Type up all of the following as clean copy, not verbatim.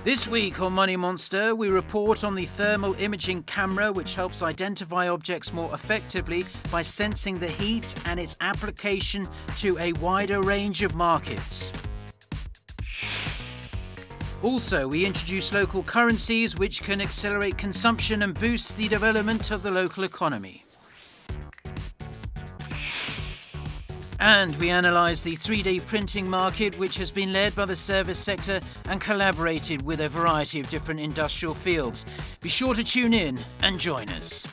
This week on Money Monster, we report on the thermal imaging camera, which helps identify objects more effectively by sensing the heat, and its application to a wider range of markets. Also, we introduce local currencies which can accelerate consumption and boost the development of the local economy. And we analyse the 3D printing market, which has been led by the service sector and collaborated with a variety of different industrial fields. Be sure to tune in and join us.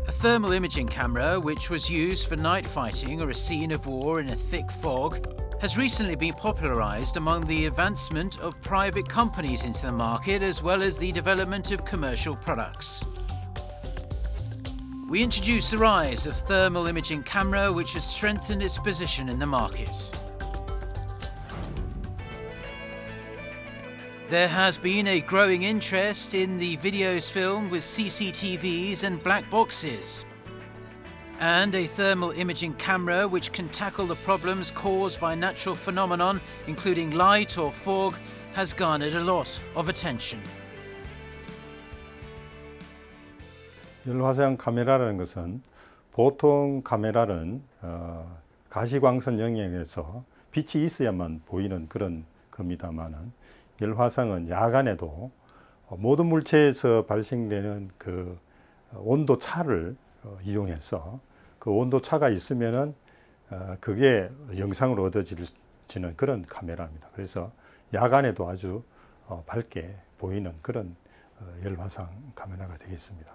A thermal imaging camera, which was used for night fighting or a scene of war in a thick fog, has recently been popularised among the advancement of private companies into the market, as well as the development of commercial products. We introduce the rise of thermal imaging camera, which has strengthened its position in the market. There has been a growing interest in the videos filmed with CCTVs and black boxes. And a thermal imaging camera which can tackle the problems caused by natural phenomenon, including light or fog, has garnered a lot of attention. 열화상 카메라라는 것은 보통 카메라는 가시광선 영역에서 빛이 있어야만 보이는 그런 겁니다만은, 열화상은 야간에도 모든 물체에서 발생되는 그 온도 차를 이용해서 그 온도 차가 있으면은 그게 영상으로 얻어지는 그런 카메라입니다. 그래서 야간에도 아주 밝게 보이는 그런 열화상 카메라가 되겠습니다.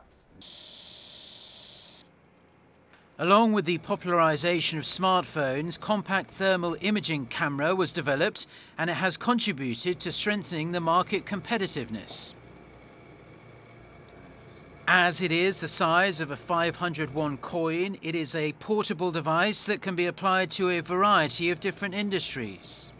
Along with the popularization of smartphones, compact thermal imaging camera was developed, and it has contributed to strengthening the market competitiveness. As it is the size of a 500 won coin, it is a portable device that can be applied to a variety of different industries.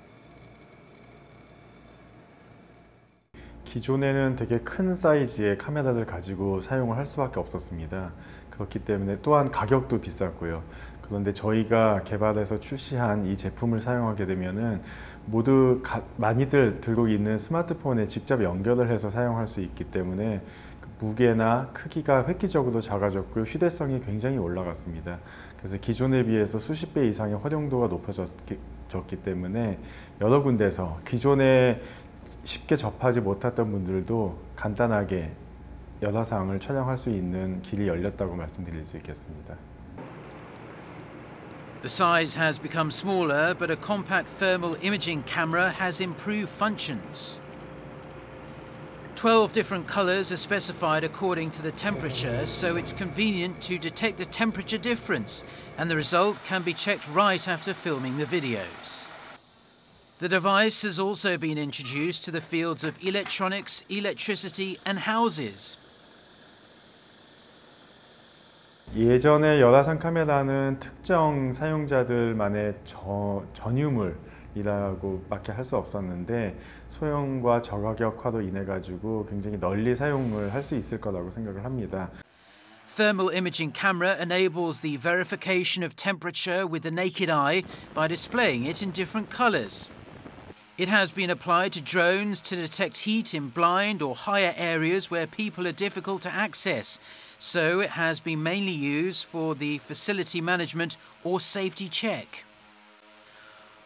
기존에는 되게 큰 사이즈의 카메라를 가지고 사용을 할 수밖에 없었습니다. 그렇기 때문에 또한 가격도 비쌌고요. 그런데 저희가 개발해서 출시한 이 제품을 사용하게 되면은 모두 많이들 들고 있는 스마트폰에 직접 연결을 해서 사용할 수 있기 때문에 무게나 크기가 획기적으로 작아졌고요. 휴대성이 굉장히 올라갔습니다. 그래서 기존에 비해서 수십 배 이상의 활용도가 높아졌기 때문에 여러 군데서 기존에 쉽게 접하지 못했던 분들도 간단하게 열화상을 촬영할 수 있는 길이 열렸다고 말씀드릴 수 있겠습니다. The size has become smaller, but a compact thermal imaging camera has improved functions. 12 different colours are specified according to the temperature, so it's convenient to detect the temperature difference, and the result can be checked right after filming the videos. The device has also been introduced to the fields of electronics, electricity and houses. 예전에 열화상 카메라는 특정 사용자들만의 전유물이라고 밖에 할 수 없었는데, 소형과 저가격화로 인해 가지고 굉장히 널리 사용을 할 수 있을 거라고 생각을 합니다. Thermal imaging camera enables the verification of temperature with the naked eye by displaying it in different colours. It has been applied to drones to detect heat in blind or higher areas where people are difficult to access, so it has been mainly used for the facility management or safety check.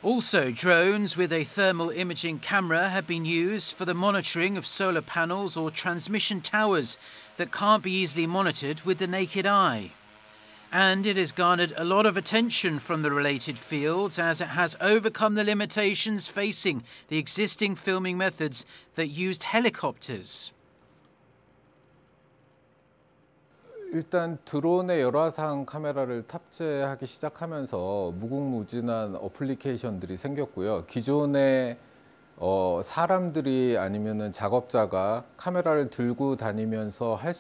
Also, drones with a thermal imaging camera have been used for the monitoring of solar panels or transmission towers that can't be easily monitored with the naked eye. And it has garnered a lot of attention from the related fields, as it has overcome the limitations facing the existing filming methods that used helicopters. 일단 드론에 열화상 카메라를 탑재하기 시작하면서 무궁무진한 어플리케이션들이 생겼고요. 기존에 사람들이 아니면은 작업자가 카메라를 들고 다니면서 할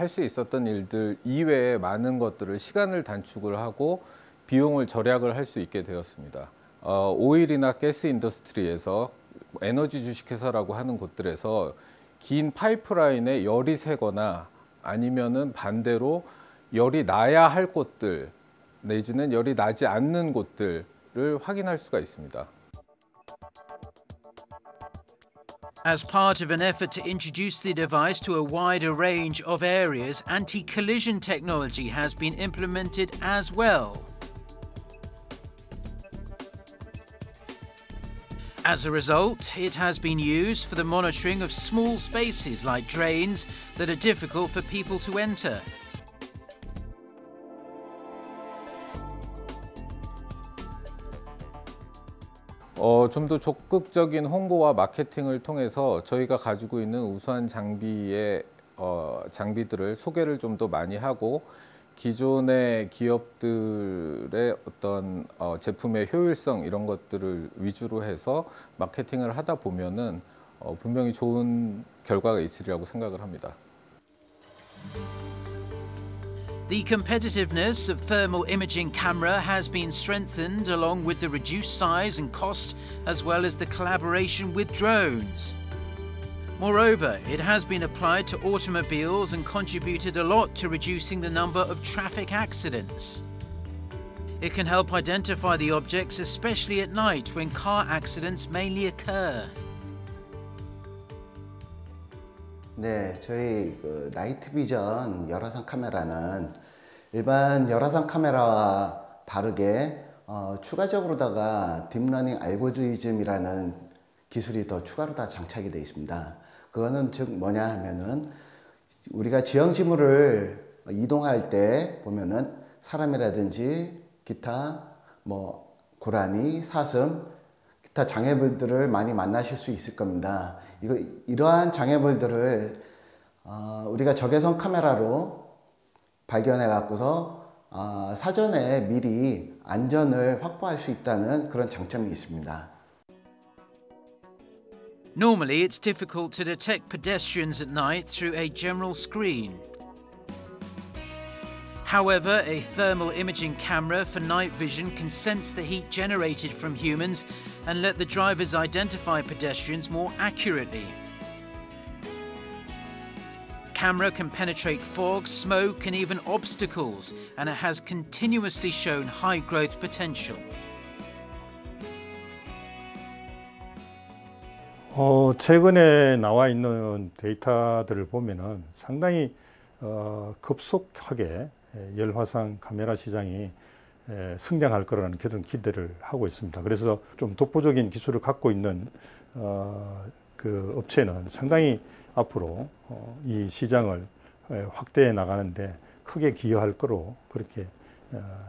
수 있었던 일들 이외에 많은 것들을 시간을 단축을 하고 비용을 절약을 할 수 있게 되었습니다. 오일이나 가스 인더스트리에서 에너지 주식회사라고 하는 곳들에서 긴 파이프라인에 열이 새거나 아니면은 반대로 열이 나야 할 곳들 내지는 열이 나지 않는 곳들을 확인할 수가 있습니다. As part of an effort to introduce the device to a wider range of areas, anti-collision technology has been implemented as well. As a result, it has been used for the monitoring of small spaces like drains that are difficult for people to enter. 좀 더 적극적인 홍보와 마케팅을 통해서 저희가 가지고 있는 우수한 장비들을 소개를 좀 더 많이 하고 기존의 기업들의 어떤 제품의 효율성 이런 것들을 위주로 해서 마케팅을 하다 보면은 분명히 좋은 결과가 있으리라고 생각을 합니다. The competitiveness of thermal imaging camera has been strengthened along with the reduced size and cost, as well as the collaboration with drones. Moreover, it has been applied to automobiles and contributed a lot to reducing the number of traffic accidents. It can help identify the objects, especially at night when car accidents mainly occur. 네, 저희 나이트 비전 열화상 카메라는 일반 열화상 카메라와 다르게 추가적으로다가 딥러닝 알고리즘이라는 기술이 더 추가로 다 장착이 되어 있습니다. 그거는 즉 뭐냐 하면은 우리가 지형 지물을 이동할 때 보면은 사람이라든지 기타 뭐 고라니, 사슴, 기타 장애물들을 많이 만나실 수 있을 겁니다. 이러한 장애물들을 우리가 적외선 카메라로 발견해 갖고서 사전에 미리 안전을 확보할 수 있다는 그런 장점이 있습니다. Normally, it's difficult to detect pedestrians at night through a general screen. However, a thermal imaging camera for night vision can sense the heat generated from humans and let the drivers identify pedestrians more accurately. Camera can penetrate fog, smoke, and even obstacles, and it has continuously shown high growth potential. 최근에 나와 있는 데이터들을 보면은 상당히 급속하게 열화상 카메라 시장이 성장할 거라는 그런 기대를 하고 있습니다. 그래서 좀 독보적인 기술을 갖고 있는 그 업체는 상당히 앞으로 이 시장을 확대해 나가는데 크게 기여할 거로 그렇게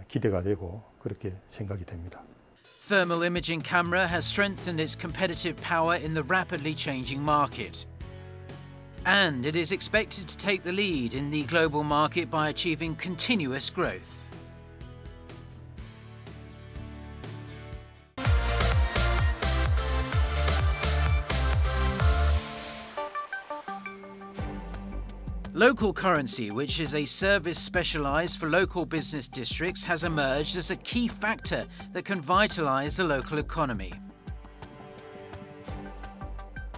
기대가 되고 그렇게 생각이 됩니다. Thermal imaging camera has strengthened its competitive power in the rapidly changing market. And it is expected to take the lead in the global market by achieving continuous growth. Local currency, which is a service specialized for local business districts, has emerged as a key factor that can vitalize the local economy.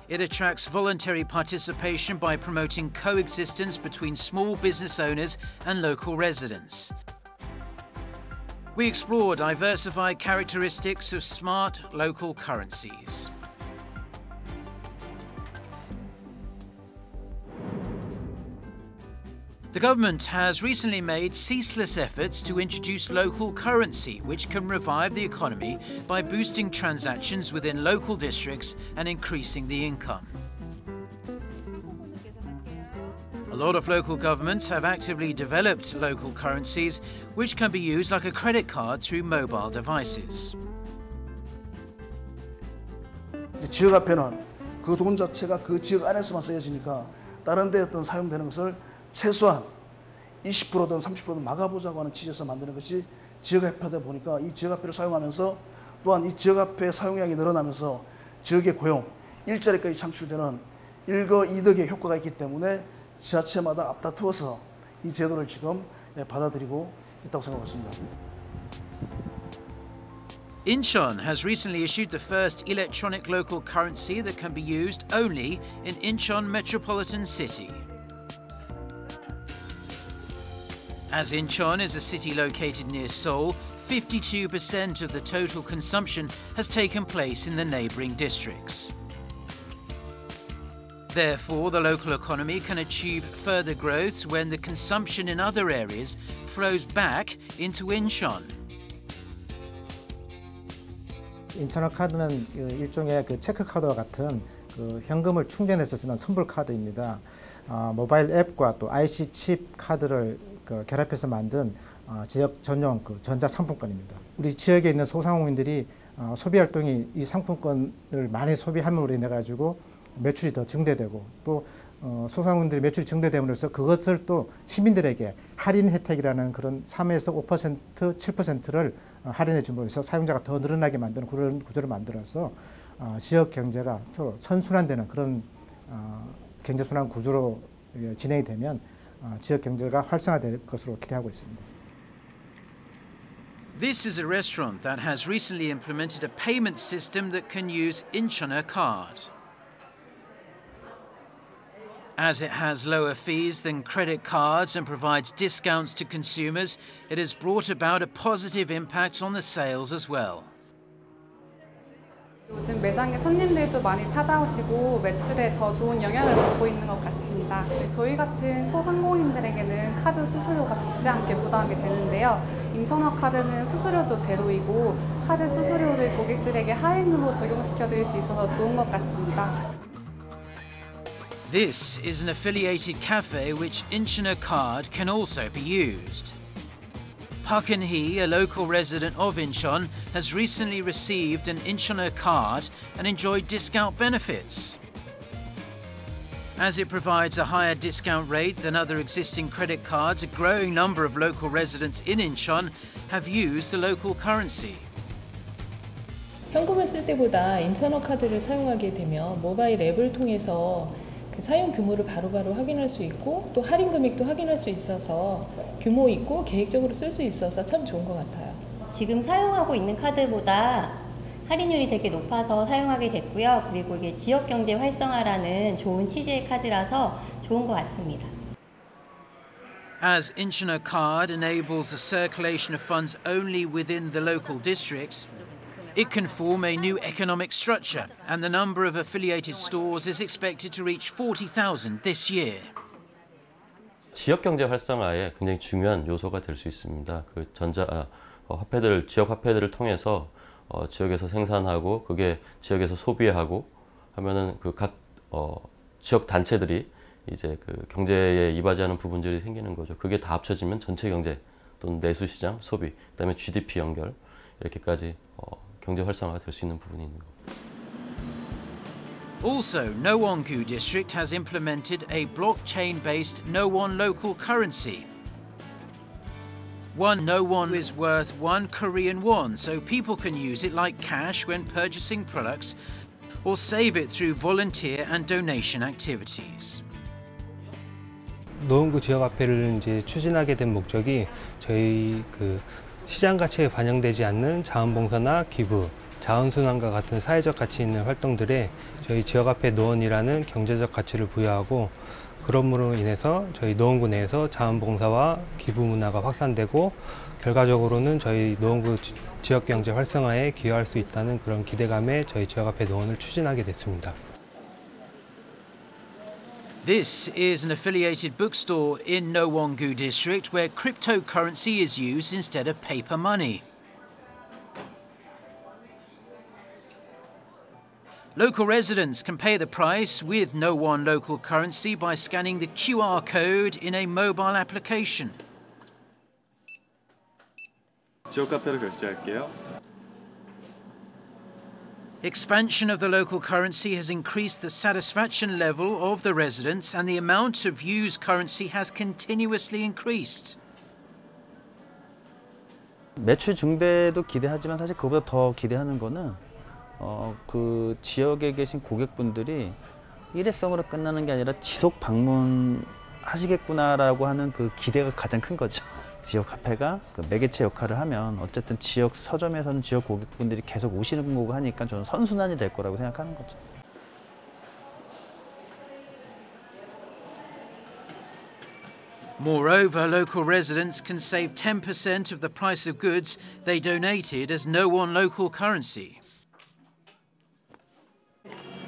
It attracts voluntary participation by promoting coexistence between small business owners and local residents. We explore diversified characteristics of smart local currencies. The government has recently made ceaseless efforts to introduce local currency, which can revive the economy by boosting transactions within local districts and increasing the income. A lot of local governments have actively developed local currencies, which can be used like a credit card through mobile devices. 지역화폐는 그 돈 자체가 그 지역 안에서만 쓰여지니까 다른 데 어떤 사용되는 것을 최소한 20%든 30%든 막아보자고 하는 취지에서 만드는 것이 지역화폐다 보니까 이 지역화폐를 사용하면서 또한 이 지역화폐 사용량이 늘어나면서 지역의 고용, 일자리까지 창출되는 일거이득의 효과가 있기 때문에 지자체마다 앞다투어서 이 제도를 지금 받아들이고 있다고 생각했습니다. Incheon has recently issued the first electronic local currency that can be used only in Incheon metropolitan city. As Incheon is a city located near Seoul, 52% of the total consumption has taken place in the neighbouring districts. Therefore, the local economy can achieve further growth when the consumption in other areas flows back into Incheon. 인천어 카드는 일종의 체크 카드와 같은 현금을 충전해서 쓰는 선불 카드입니다. 모바일 앱과 또 IC 칩 카드를 결합해서 만든 지역 전용 전자 상품권입니다. 우리 지역에 있는 소상공인들이 소비 활동이 이 상품권을 많이 소비함으로 인해 가지고 매출이 더 증대되고 또 소상공인들의 매출이 증대됨으로써 그것을 또 시민들에게 할인 혜택이라는 그런 3에서 5%, 7%를 할인해 줌으로써 사용자가 더 늘어나게 만드는 그런 구조를 만들어서 지역 경제가 서로 선순환되는 그런 경제순환 구조로 진행이 되면 지역 경제가 활성화될 것으로 기대하고 있습니다. This is a restaurant that has recently implemented a payment system that can use Incheon card. As it has lower fees than credit cards and provides discounts to consumers, it has brought about a positive impact on the sales as well. 요즘 매장에 손님들도 많이 찾아오시고 매출에 더 좋은 영향을 받고 있는 것 같습니다. 저희 같은 소상공인들에게는 카드 수수료가 적지 않게 부담이 되는데요. 인천어 카드는 수수료도 제로이고 카드 수수료를 고객들에게 할인으로 적용시켜 드릴 수 있어서 좋은 것 같습니다. This is an affiliated cafe which Incheon card can also be used. Park Eun-hee, a local resident of Incheon, has recently received an Incheon card and enjoyed discount benefits. As it provides a higher discount rate than other existing credit cards, a growing number of local residents in Incheon have used the local currency. 현금을 쓸 때보다 인천어 카드를 사용하게 되면 모바일 앱을 통해서 사용 규모를 바로바로 확인할 수 있고 또 할인 금액도 확인할 수 있어서 규모 있고 계획적으로 쓸 수 있어서 참 좋은 것 같아요. 지금 사용하고 있는 카드보다 할인율이 되게 높아서 사용하게 됐고요. 그리고 이게 지역 경제 활성화라는 좋은 취지의 카드라서 좋은 것 같습니다. As Incheon card enables the circulation of funds only within the local districts, it can form a new economic structure, and the number of affiliated stores is expected to reach 40,000 this year. 지역 경제 활성화에 굉장히 중요한 요소가 될 수 있습니다. 지역 화폐들을 통해서 지역에서 생산하고 그게 지역에서 소비하고 하면은 각 지역 단체들이 이제 경제에 이바지하는 부분들이 생기는 거죠. 그게 다 합쳐지면 전체 경제 또는 내수 시장, 소비, 그다음에 GDP 연결 이렇게까지 경제 활성화가 될 수 있는 부분이 있는 겁니다. Also, Nowon-gu district has implemented a blockchain-based Nowon local currency. One Nowon is worth 1 Korean won, so people can use it like cash when purchasing products or save it through volunteer and donation activities. 노원구 지역화폐를 이제 추진하게 된 목적이 저희 시장 가치에 반영되지 않는 자원봉사나 기부, 자원순환과 같은 사회적 가치 있는 활동들에 저희 지역화폐 노원이라는 경제적 가치를 부여하고 그럼으로 인해서 저희 노원구 내에서 자원봉사와 기부 문화가 확산되고 결과적으로는 저희 노원구 지역경제 활성화에 기여할 수 있다는 그런 기대감에 저희 지역화폐 노원을 추진하게 됐습니다. This is an affiliated bookstore in Nowon-gu district where cryptocurrency is used instead of paper money. Local residents can pay the price with Nowon local currency by scanning the QR code in a mobile application. 지역 카페로 결제할게요. Expansion of the local currency has increased the satisfaction level of the residents, and the amount of used currency has continuously increased. 매출 증대도 기대하지만 사실 그보다 더 기대하는 거는 그 지역에 계신 고객분들이 일회성으로 끝나는 게 아니라 지속 방문하시겠구나라고 하는 그 기대가 가장 큰 거죠. 지역 카페가 그 매개체 역할을 하면 어쨌든 지역 서점에서는 지역 고객분들이 계속 오시는 거고 하니까 저는 선순환이 될 거라고 생각하는 거죠. Moreover, local residents can save 10% of the price of goods they donated as No1 local currency.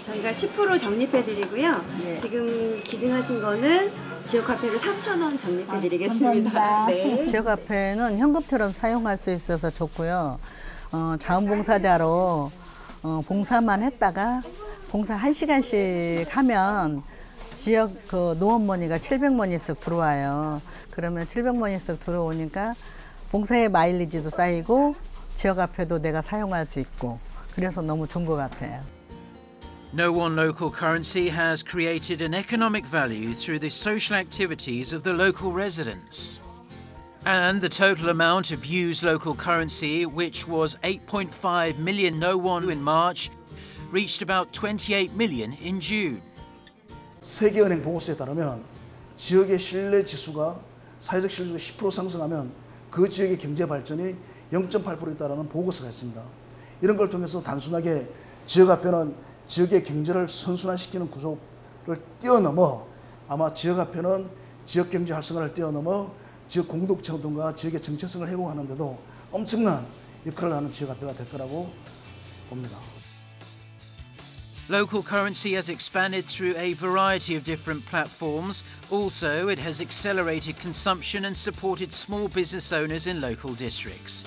저희가 10% 적립해드리고요. 네. 지금 기증하신 거는 지역 카페를 3,000원 적립해드리겠습니다. 네. 지역 카페는 현금처럼 사용할 수 있어서 좋고요. 자원봉사자로 봉사만 했다가 봉사 1시간씩 하면 지역 그 노원머니가 700머니씩 들어와요. 그러면 700머니씩 들어오니까 봉사의 마일리지도 쌓이고 지역 카페도 내가 사용할 수 있고 그래서 너무 좋은 것 같아요. No1 local currency has created an economic value through the social activities of the local residents. And the total amount of used local currency, which was 8.5 million No1 in March, reached about 28 million in June. 세계은행 보고서에 따르면 지역의 신뢰 지수가 사회적 신뢰 지수가 10% 상승하면 그 지역의 경제 발전이 0.8%에 따르는 보고서가 있습니다. 이런 걸 통해서 단순하게 지역 앞에는 지역의 경제를 선순환시키는 구조를 뛰어넘어 아마 지역 앞에는 지역 경제 활성화를 뛰어넘어 지역 공동체동과 지역의 정체성을 회복하는 데도 엄청난 역할을 하는 지역 앞에가 될 거라고 봅니다. Local currency has expanded through a variety of different platforms. Also, it has accelerated consumption and supported small business owners in local districts.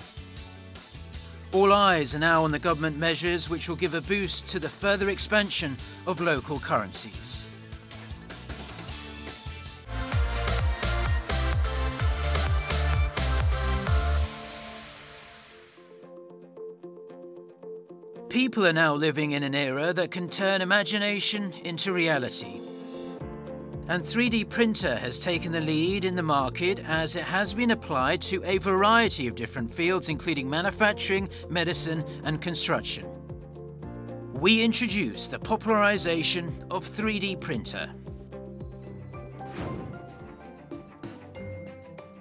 All eyes are now on the government measures which will give a boost to the further expansion of local currencies. People are now living in an era that can turn imagination into reality. And 3D printer has taken the lead in the market as it has been applied to a variety of different fields, including manufacturing, medicine, and construction. We introduce the popularization of 3D printer.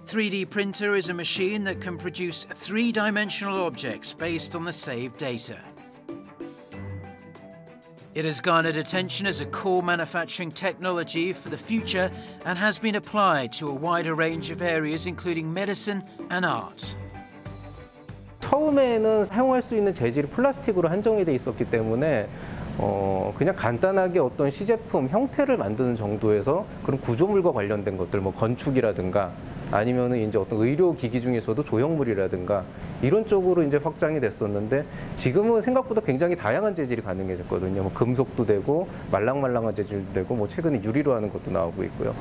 3D printer is a machine that can produce three-dimensional objects based on the saved data. It has garnered attention as a core manufacturing technology for the future and has been applied to a wider range of areas including medicine and art. 처음에는 사용할 수 있는 재질이 플라스틱으로 한정이 돼 있었기 때문에 그냥 간단하게 어떤 시제품 형태를 만드는 정도에서 그런 구조물과 관련된 것들, 뭐 건축이라든가 아니면은 이제 어떤 의료 기기 중에서도 조형물이라든가 이런 쪽으로 이제 확장이 됐었는데 지금은 생각보다 굉장히 다양한 재질이 가능해졌거든요. 뭐 금속도 되고 말랑말랑한 재질도 되고 뭐 최근에 유리로 하는 것도 나오고 있고요.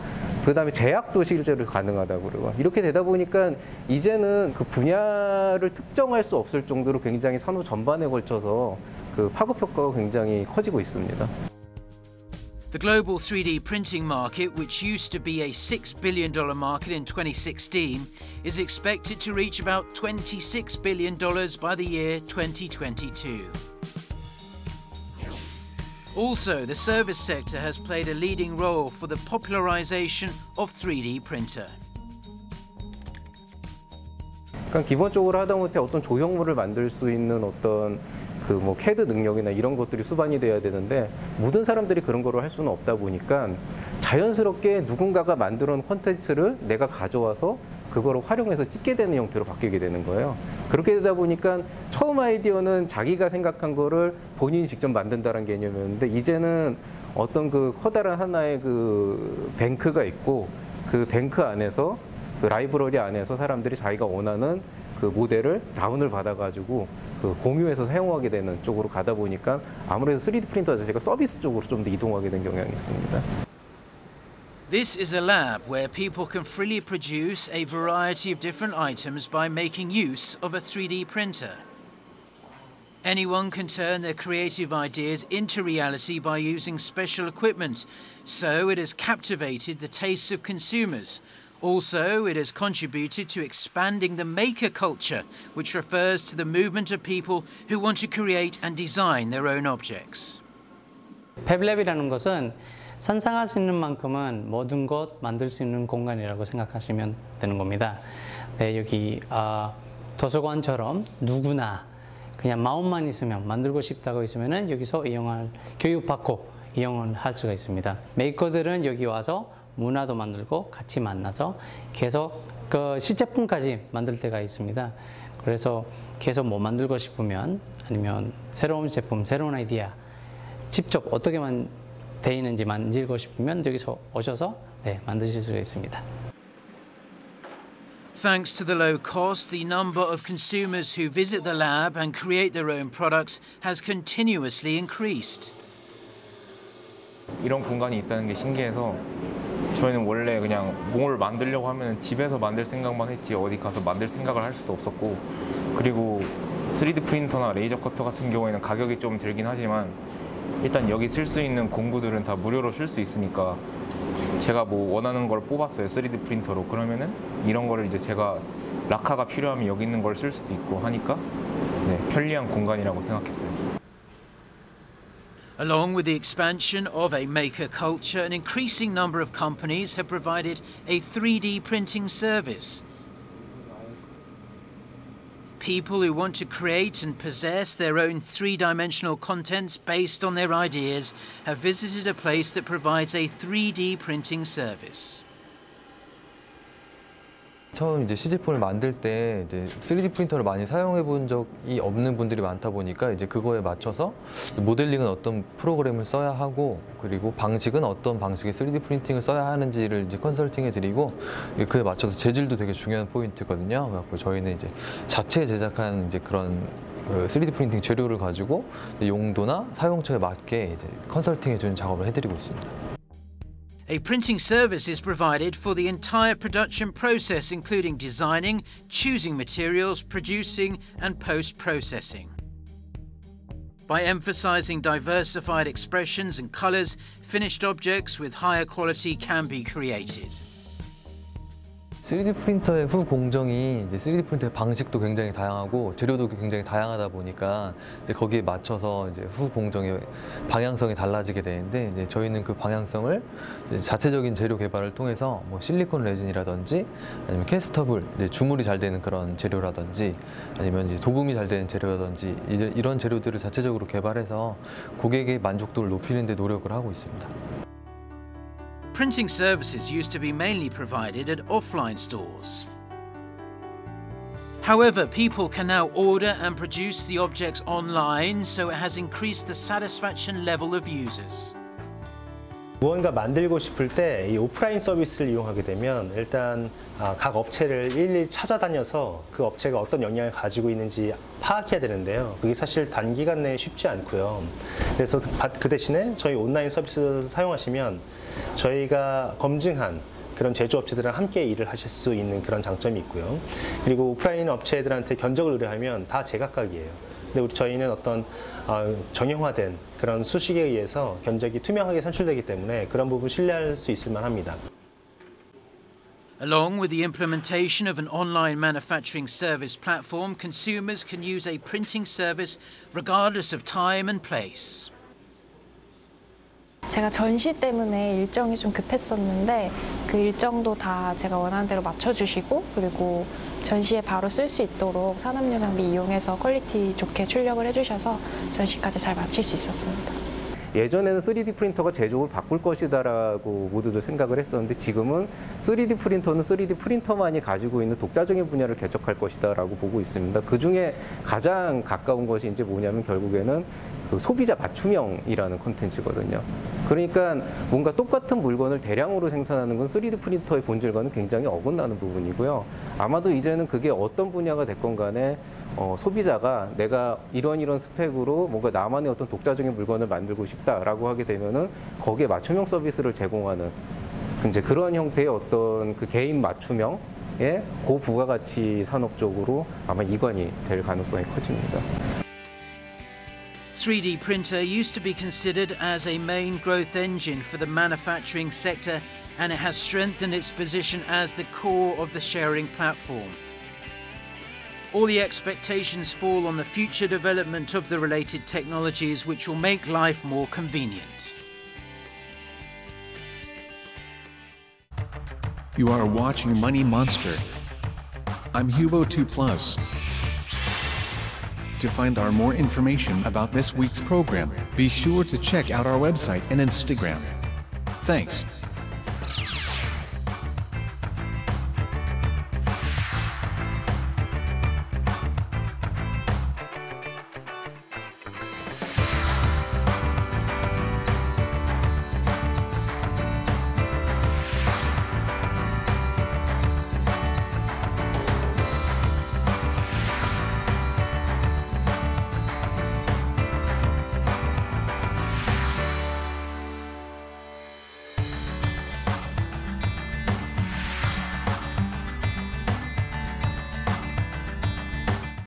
그다음에 제약도 실제로 가능하다고 그러고 이렇게 되다 보니까 이제는 그 분야를 특정할 수 없을 정도로 굉장히 산업 전반에 걸쳐서 그 파급 효과가 굉장히 커지고 있습니다. The global 3D printing market, which used to be a $6 billion market in 2016, is expected to reach about $26 billion by the year 2022. Also, the service sector has played a leading role for the popularization of 3D printer. 그러니까 기본적으로 하다못해 어떤 조형물을 만들 수 있는 어떤 그 뭐 CAD 능력이나 이런 것들이 수반이 돼야 되는데 모든 사람들이 그런 거를 할 수는 없다 보니까 자연스럽게 누군가가 만들어 놓은 콘텐츠를 내가 가져와서 그거를 활용해서 찍게 되는 형태로 바뀌게 되는 거예요. 그렇게 되다 보니까 처음 아이디어는 자기가 생각한 거를 본인이 직접 만든다는 개념이었는데 이제는 어떤 그 커다란 하나의 그 뱅크가 있고 그 뱅크 안에서 그 라이브러리 안에서 사람들이 자기가 원하는 그 모델을 다운을 받아가지고 그 공유해서 사용하게 되는 쪽으로 가다 보니까 아무래도 3D 프린터 자체가 서비스 쪽으로 좀 더 이동하게 된 경향이 있습니다. This is a lab where people can freely produce a variety of different items by making use of a 3D printer. Anyone can turn their creative ideas into reality by using special equipment, so it has captivated the tastes of consumers. Also, it has contributed to expanding the maker culture, which refers to the movement of people who want to create and design their own objects. 팹랩이라는 것은 상상할 수 있는 만큼은 모든 것 만들 수 있는 공간이라고 생각하시면 되는 겁니다. 네, 여기 도서관처럼 누구나 그냥 마음만 있으면 만들고 싶다고 있으면은 여기서 교육받고 이용을 할 수가 있습니다. 메이커들은 여기 와서 문화도 만들고 같이 만나서 계속 그 시제품까지 만들 때가 있습니다. 그래서 계속 뭐 만들고 싶으면 아니면 새로운 제품, 새로운 아이디어 직접 어떻게만 돼 있는지 만들고 싶으면 여기서 오셔서 만드실 수가 있습니다. Thanks to the low cost, the number of consumers who visit the lab and create their own products has continuously increased. 이런 공간이 있다는 게 신기해서 저희는 원래 그냥 뭘 만들려고 하면 집에서 만들 생각만 했지 어디 가서 만들 생각을 할 수도 없었고, 그리고 3D 프린터나 레이저 커터 같은 경우에는 가격이 좀 들긴 하지만 일단 여기 쓸 수 있는 공구들은 다 무료로 쓸 수 있으니까 제가 뭐 원하는 걸 뽑았어요, 3D 프린터로. 그러면은 이런 거를 이제 제가 락카가 필요하면 여기 있는 걸 쓸 수도 있고 하니까 편리한 공간이라고 생각했어요. Along with the expansion of a maker culture, an increasing number of companies have provided a 3D printing service. People who want to create and possess their own three-dimensional contents based on their ideas have visited a place that provides a 3D printing service. 처음 이제 시제품을 만들 때 이제 3D 프린터를 많이 사용해 본 적이 없는 분들이 많다 보니까 이제 그거에 맞춰서 모델링은 어떤 프로그램을 써야 하고, 그리고 방식은 어떤 방식의 3D 프린팅을 써야 하는지를 이제 컨설팅해 드리고, 그에 맞춰서 재질도 되게 중요한 포인트거든요. 그래서 저희는 이제 자체 제작한 이제 그런 3D 프린팅 재료를 가지고 용도나 사용처에 맞게 이제 컨설팅해 주는 작업을 해드리고 있습니다. A printing service is provided for the entire production process, including designing, choosing materials, producing, and post-processing. By emphasizing diversified expressions and colors, finished objects with higher quality can be created. 3D 프린터의 후 공정이 이제 3D 프린터의 방식도 굉장히 다양하고 재료도 굉장히 다양하다 보니까 이제 거기에 맞춰서 이제 후 공정의 방향성이 달라지게 되는데, 이제 저희는 그 방향성을 이제 자체적인 재료 개발을 통해서 뭐 실리콘 레진이라든지 아니면 캐스터블, 이제 주물이 잘 되는 그런 재료라든지 아니면 이제 도금이 잘 되는 재료라든지 이런 재료들을 자체적으로 개발해서 고객의 만족도를 높이는 데 노력을 하고 있습니다. Printing services used to be mainly provided at offline stores. However, people can now order and produce the objects online, so it has increased the satisfaction level of users. 무언가 만들고 싶을 때 이 오프라인 서비스를 이용하게 되면 일단 각 업체를 일일이 찾아다녀서 그 업체가 어떤 역량을 가지고 있는지 파악해야 되는데요. 그게 사실 단기간 내에 쉽지 않고요. 그래서 그 대신에 저희 온라인 서비스를 사용하시면 저희가 검증한 그런 제조업체들이랑 함께 일을 하실 수 있는 그런 장점이 있고요. 그리고 오프라인 업체들한테 견적을 의뢰하면 다 제각각이에요. 근데 저희는 어떤 정형화된 그런 수식에 의해서 견적이 투명하게 산출되기 때문에 그런 부분 신뢰할 수 있을 만합니다. Along with the implementation of an online manufacturing service platform, consumers can use a printing service regardless of time and place. 제가 전시 때문에 일정이 좀 급했었는데 그 일정도 다 제가 원하는 대로 맞춰주시고, 그리고 전시에 바로 쓸 수 있도록 산업용 장비 이용해서 퀄리티 좋게 출력을 해주셔서 전시까지 잘 마칠 수 있었습니다. 예전에는 3D 프린터가 제조를 바꿀 것이다라고 모두들 생각을 했었는데, 지금은 3D 프린터는 3D 프린터만이 가지고 있는 독자적인 분야를 개척할 것이다라고 보고 있습니다. 그 중에 가장 가까운 것이 이제 뭐냐면 결국에는 그 소비자 맞춤형이라는 콘텐츠거든요. 그러니까 뭔가 똑같은 물건을 대량으로 생산하는 건 3D 프린터의 본질과는 굉장히 어긋나는 부분이고요. 아마도 이제는 그게 어떤 분야가 됐건 간에 소비자가 내가 이런 스펙으로 뭔가 나만의 어떤 독자적인 물건을 만들고 싶다라고 하게 되면은 거기에 맞춤형 서비스를 제공하는 이제 그런 형태의 어떤 그 개인 맞춤형의 고부가가치 산업 쪽으로 아마 이관이 될 가능성이 커집니다. 3D printer used to be considered as a main growth engine for the manufacturing sector, and it has strengthened its position as the core of the sharing platform. All the expectations fall on the future development of the related technologies which will make life more convenient. You are watching Money Monster. I'm Hubo2Plus. To find out more information about this week's program, be sure to check out our website and Instagram. Thanks.